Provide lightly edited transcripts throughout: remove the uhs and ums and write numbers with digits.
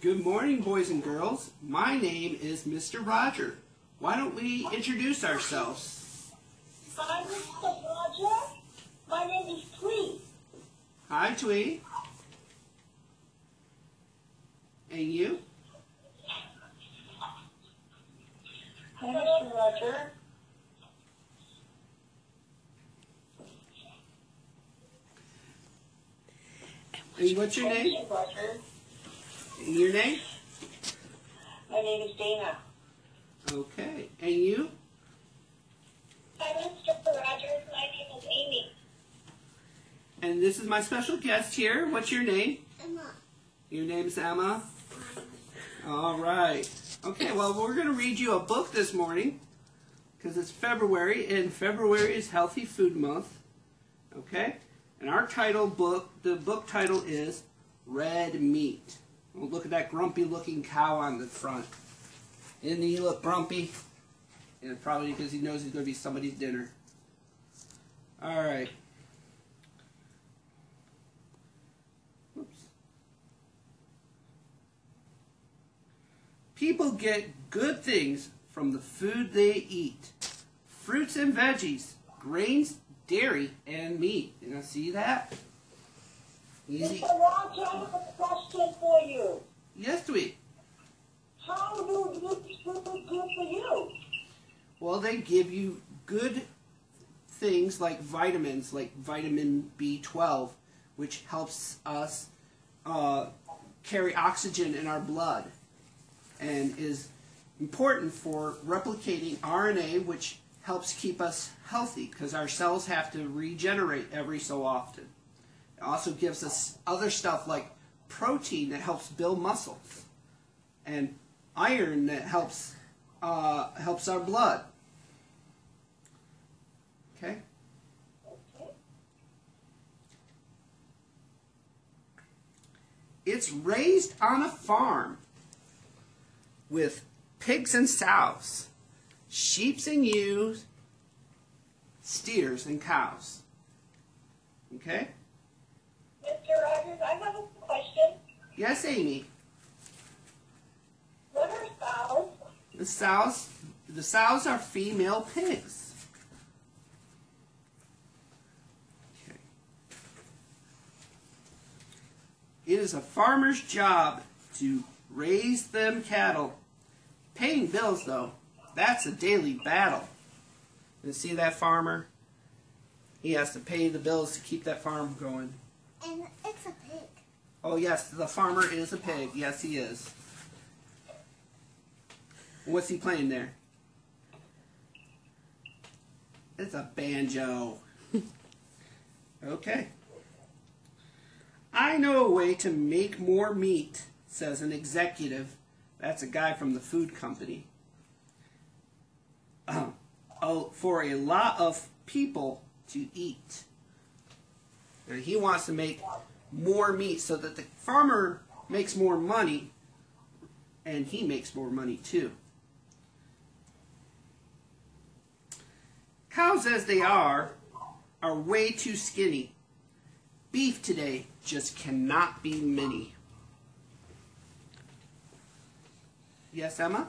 Good morning, boys and girls. My name is Mr. Roger. Why don't we introduce ourselves? Hi, Mr. Roger. My name is Tweet. Hi, Tweet. And you? Hi, Mr. Roger. And what's your name? Mr. Roger. And your name? My name is Dana. Okay. And you? Hi, Mr. Roger. My name is Amy. And this is my special guest here. What's your name? Emma. Your name's Emma? All right. Okay, well, we're going to read you a book this morning because it's February, and February is Healthy Food Month. Okay? And our the book title is Red Meat. Well, look at that grumpy-looking cow on the front. Isn't he look grumpy? And probably because he knows he's going to be somebody's dinner. All right. Oops. People get good things from the food they eat. Fruits and veggies, grains, dairy, and meat. You know, see that? Easy. Mr. Roger, I have a question for you. Yes, Tweet. How do these food good for you? Well, they give you good things like vitamins, like vitamin B12, which helps us carry oxygen in our blood and is important for replicating RNA, which helps keep us healthy because our cells have to regenerate every so often. It also gives us other stuff like protein that helps build muscles and iron that helps our blood. Okay? It's raised on a farm with pigs and sows, sheep and ewes, steers and cows. Okay? Mr. Rogers, I have a question. Yes, Amy. What are sows? The sows are female pigs. Okay. It is a farmer's job to raise them cattle. Paying bills, though, that's a daily battle. You see that farmer? He has to pay the bills to keep that farm going. And it's a pig. Oh, yes, the farmer is a pig. Yes, he is. What's he playing there? It's a banjo. Okay. I know a way to make more meat, says an executive. That's a guy from the food company. For a lot of people to eat. And he wants to make more meat so that the farmer makes more money and he makes more money too. Cows as they are way too skinny. Beef today just cannot be mini. Yes, Emma?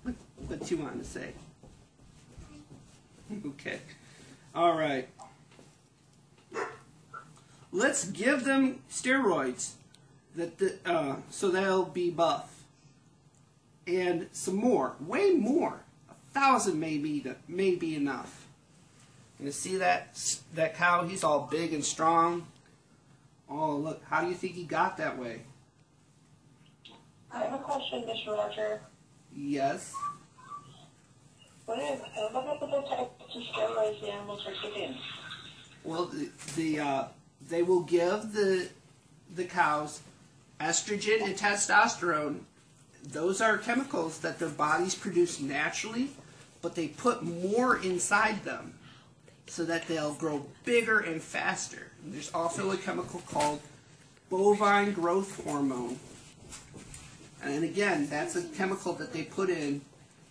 What do you want to say? Okay. All right. Let's give them steroids so they'll be buff. And some more. Way more. 1,000 may be enough. You see that cow? He's all big and strong. Oh, look. How do you think he got that way? I have a question, Mr. Roger. Yes. What are the types of steroids the animals are given? Well, they will give the cows estrogen and testosterone. Those are chemicals that their bodies produce naturally, but they put more inside them so that they'll grow bigger and faster. And there's also a chemical called bovine growth hormone. And again, that's a chemical that they put in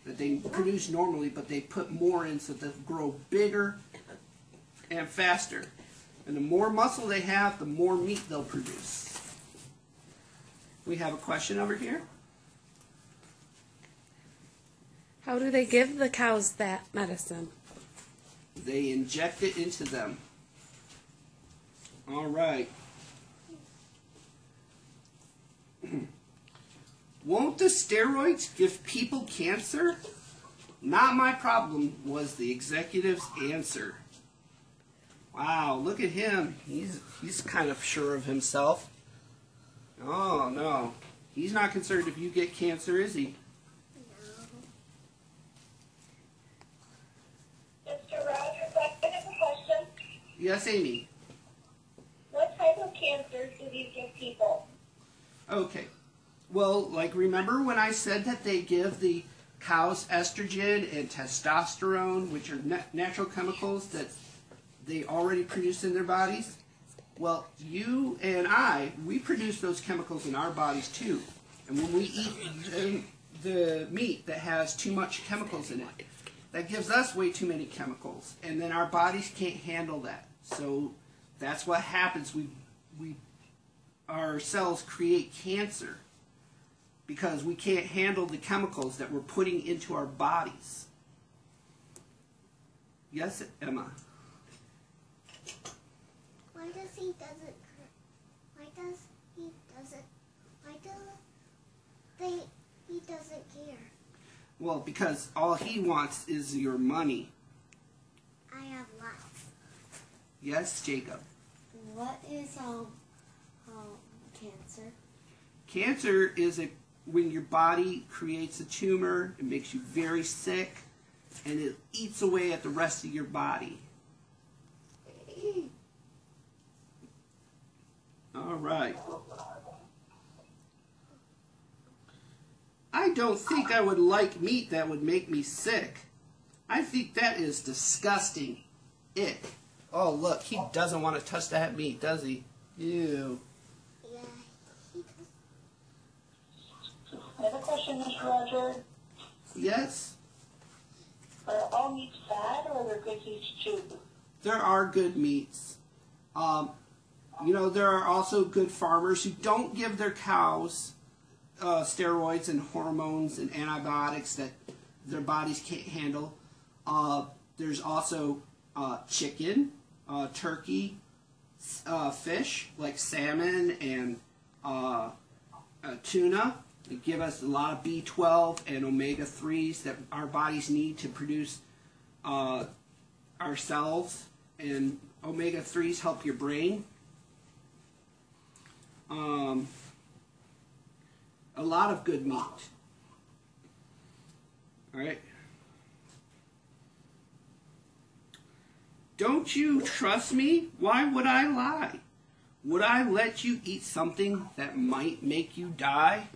that they produce normally, but they put more in so they'll grow bigger and faster. And the more muscle they have, the more meat they'll produce. We have a question over here. How do they give the cows that medicine? They inject it into them. All right. Won't the steroids give people cancer? Not my problem, was the executive's answer. Wow, look at him. He's kind of sure of himself. Oh, no. He's not concerned if you get cancer, is he? Mr. Rogers, I have a question. Yes, Amy. What type of cancers do these give people? Okay. Well, like, remember when I said that they give the cows estrogen and testosterone, which are natural chemicals that they already produce in their bodies? Well, you and I, we produce those chemicals in our bodies too. And when we eat the meat that has too much chemicals in it, that gives us way too many chemicals. And then our bodies can't handle that. So that's what happens. Our cells create cancer because we can't handle the chemicals that we're putting into our bodies. Yes, Emma? Why does he doesn't? Why does he doesn't? Why do they? He doesn't care. Well, because all he wants is your money. I have lots. Yes, Jacob? What is cancer? Cancer is when your body creates a tumor, it makes you very sick, and it eats away at the rest of your body. All right. I don't think I would like meat that would make me sick. I think that is disgusting. Ick. Oh, look, he doesn't want to touch that meat, does he? Ew. Yeah, he does. I have a question, Mr. Rogers. Yes? Are all meats bad or are there good meats too? There are good meats. You know, there are also good farmers who don't give their cows steroids and hormones and antibiotics that their bodies can't handle. There's also chicken, turkey, fish like salmon and tuna. They give us a lot of B12 and omega-3s that our bodies need to produce our cells. And omega-3s help your brain. A lot of good meat. All right. Don't you trust me? Why would I lie? Would I let you eat something that might make you die?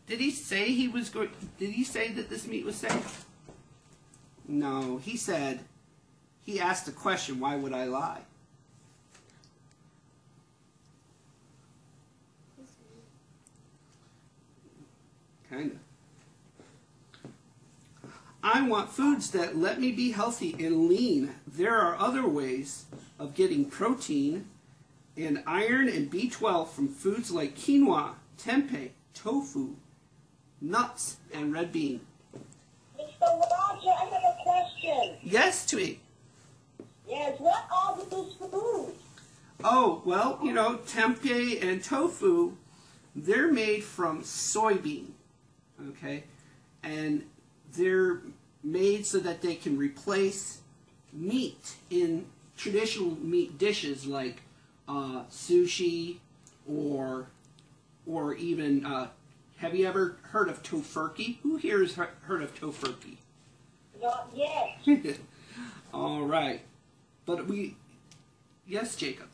Did he say he was going? Did he say that this meat was safe? No, he said. He asked the question, "Why would I lie?" Kinda. I want foods that let me be healthy and lean. There are other ways of getting protein and iron and B12 from foods like quinoa, tempeh, tofu, nuts, and red bean. Mr. Roger, I have a question. Yes, Tweet. Yes, what are these foods? Oh, well, you know, tempeh and tofu, they're made from soybean, okay? And they're made so that they can replace meat in traditional meat dishes like sushi or even, have you ever heard of tofurkey? Who here has heard of tofurkey? Not yet. All right. But yes, Jacob.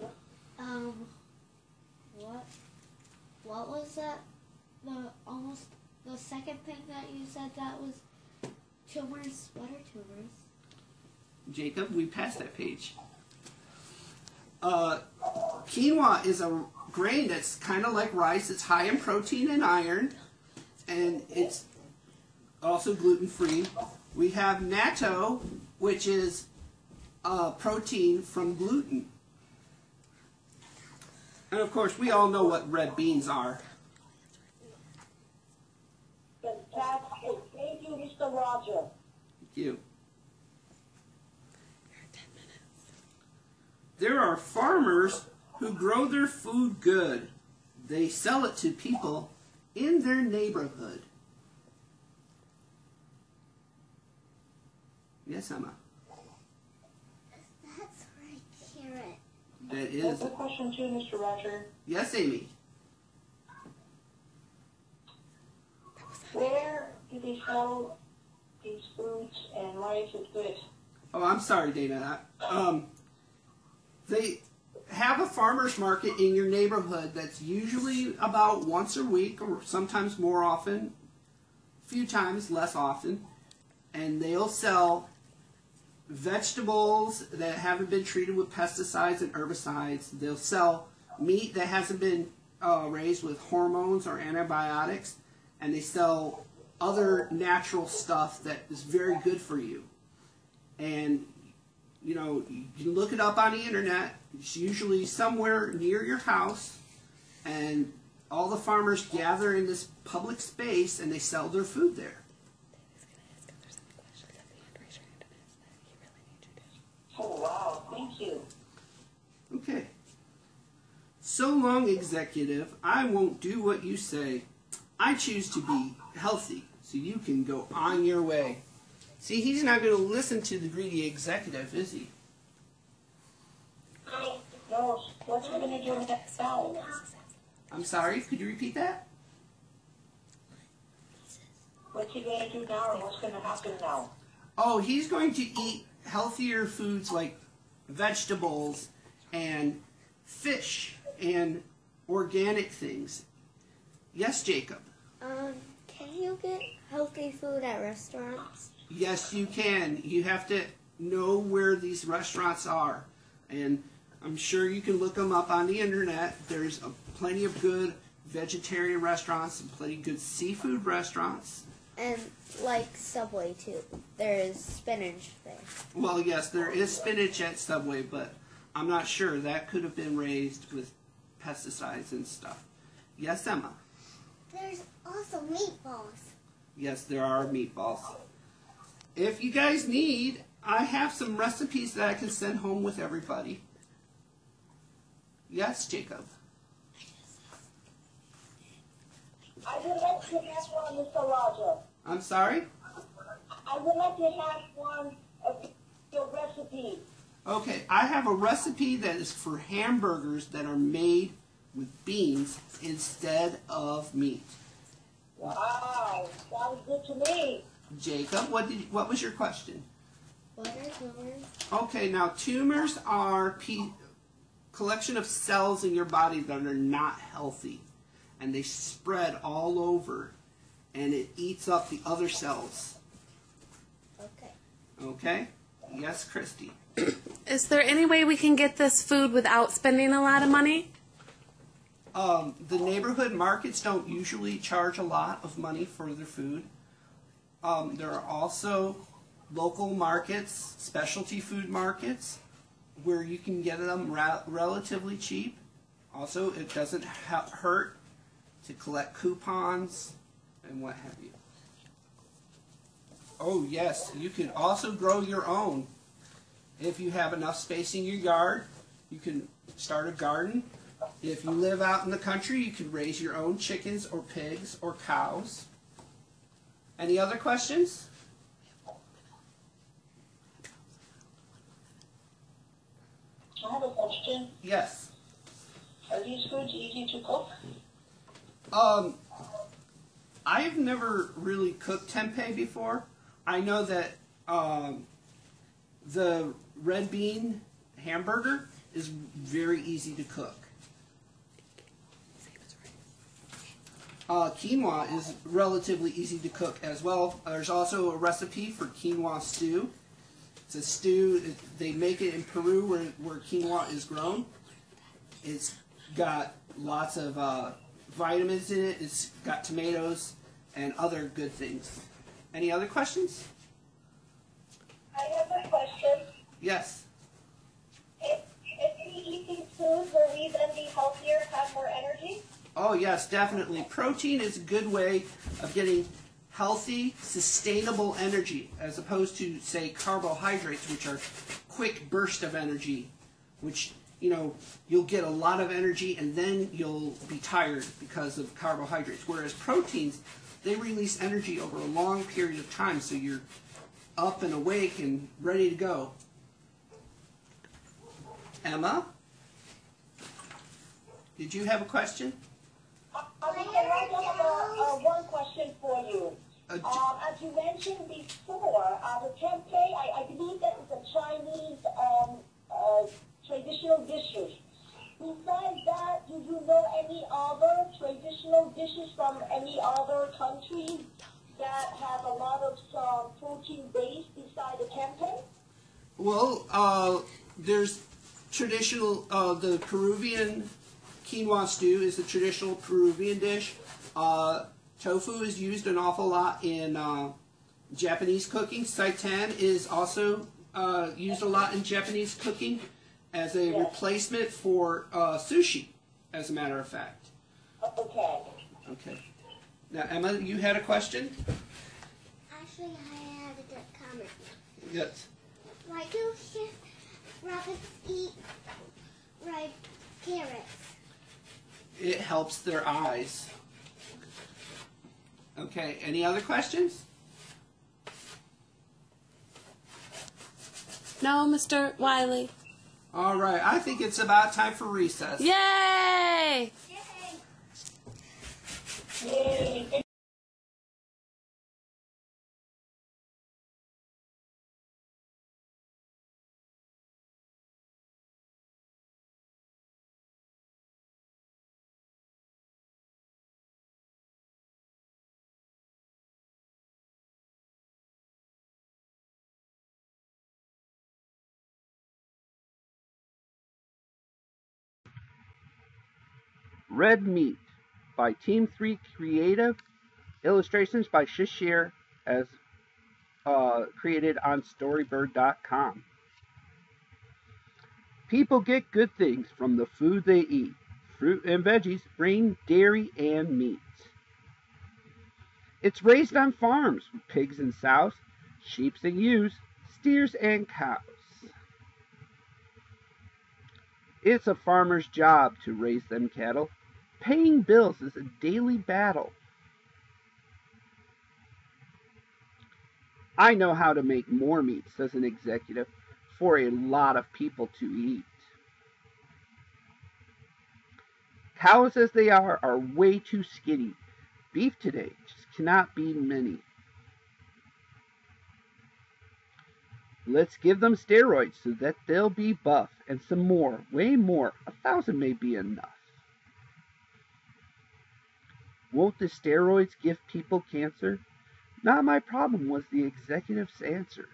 What was that? The second thing that you said that was tumors. What are tumors? Jacob, we passed that page. Quinoa is a grain that's kind of like rice. It's high in protein and iron, and it's also gluten-free. We have natto, which is protein from gluten. And of course, we all know what red beans are. Fantastic. Thank you, Mr. Roger. Thank you. There are farmers who grow their food good. They sell it to people in their neighborhood. Yes, Emma. That's right, carrot. That is. That's a question too, Mr. Roger. Yes, Amy. Where do they sell these foods and why is it good? Oh, I'm sorry, Dana. They have a farmer's market in your neighborhood that's usually about once a week or sometimes more often, a few times less often, and they'll sell vegetables that haven't been treated with pesticides and herbicides. They'll sell meat that hasn't been raised with hormones or antibiotics, and they sell other natural stuff that is very good for you. And you know, you can look it up on the internet. It's usually somewhere near your house, and all the farmers gather in this public space and they sell their food there. Oh, wow. Thank you. Okay. So long, executive. I won't do what you say. I choose to be healthy so you can go on your way. See, he's not going to listen to the greedy executive, is he? No, what's he going to do now? I'm sorry, could you repeat that? What's he going to do now, or what's going to happen now? Oh, he's going to eat healthier foods like vegetables and fish and organic things. Yes, Jacob? Can you get healthy food at restaurants? Yes, you can. You have to know where these restaurants are. And I'm sure you can look them up on the internet. There's plenty of good vegetarian restaurants and plenty of good seafood restaurants. And like Subway too. There is spinach there. Well, yes, there is spinach at Subway, but I'm not sure. That could have been raised with pesticides and stuff. Yes, Emma? There's also meatballs. Yes, there are meatballs. If you guys need, I have some recipes that I can send home with everybody. Yes, Jacob? I would like to have one, Mr. Roger. I'm sorry? I would like to have one of your recipes. Okay, I have a recipe that is for hamburgers that are made with beans instead of meat. Wow, sounds good to me. Jacob, what was your question? What are tumors? Okay, now tumors are collection of cells in your body that are not healthy, and they spread all over, and it eats up the other cells. Okay. Okay? Yes, Christy. Is there any way we can get this food without spending a lot of money? The neighborhood markets don't usually charge a lot of money for their food. There are also local markets, specialty food markets, where you can get them relatively cheap. Also, it doesn't hurt to collect coupons and what have you. Oh yes, you can also grow your own. If you have enough space in your yard, you can start a garden. If you live out in the country, you can raise your own chickens or pigs or cows. Any other questions? I have a question. Yes. Are these foods easy to cook? I've never really cooked tempeh before. I know that the red bean hamburger is very easy to cook. Quinoa is relatively easy to cook as well. There's also a recipe for quinoa stew. It's a stew, they make it in Peru where quinoa is grown. It's got lots of vitamins in it. It's got tomatoes and other good things. Any other questions? I have a question. Yes. eat these foods, will we then be healthier, have more energy? Oh yes, definitely. Protein is a good way of getting healthy, sustainable energy, as opposed to, say, carbohydrates, which are quick burst of energy, which, you know, you'll get a lot of energy and then you'll be tired because of carbohydrates. Whereas proteins, they release energy over a long period of time, so you're up and awake and ready to go. Emma, did you have a question? I have one question for you. As you mentioned before, the tempeh, I believe that is a Chinese traditional dishes. Besides that, do you know any other traditional dishes from any other countries that have a lot of protein base beside the tempeh? Well, there's traditional, the Peruvian quinoa stew is a traditional Peruvian dish. Tofu is used an awful lot in Japanese cooking. Seitan is also used a lot in Japanese cooking as a replacement for sushi, as a matter of fact. Okay. Okay. Now, Emma, you had a question? Actually, I had a good comment. Yes. Why do rabbits eat red carrots? It helps their eyes. Okay, any other questions? No, Mr. Wiley. All right, I think it's about time for recess. Yay! Yay. Red Meat by Team 3 Creative. Illustrations by Shishir, as created on Storybird.com. People get good things from the food they eat. Fruit and veggies, grain, dairy, and meat. It's raised on farms with pigs and sows, sheep and ewes, steers and cows. It's a farmer's job to raise them cattle. Paying bills is a daily battle. I know how to make more meat, says an executive, for a lot of people to eat. Cows as they are way too skinny. Beef today just cannot be many. Let's give them steroids so that they'll be buff, and some more, way more. 1,000 may be enough. Won't the steroids give people cancer? Not my problem, was the executive's answer.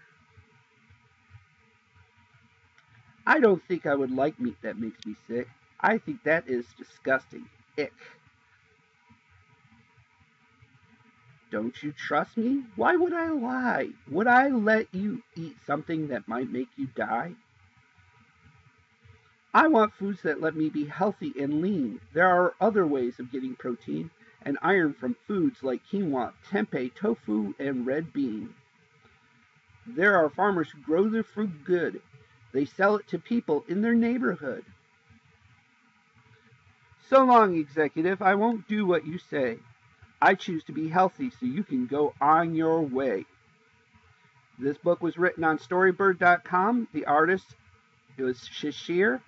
I don't think I would like meat that makes me sick. I think that is disgusting. Ick. Don't you trust me? Why would I lie? Would I let you eat something that might make you die? I want foods that let me be healthy and lean. There are other ways of getting protein and iron from foods like quinoa, tempeh, tofu, and red bean. There are farmers who grow their fruit good. They sell it to people in their neighborhood. So long, executive. I won't do what you say. I choose to be healthy so you can go on your way. This book was written on Storybird.com. The artist was Shishir.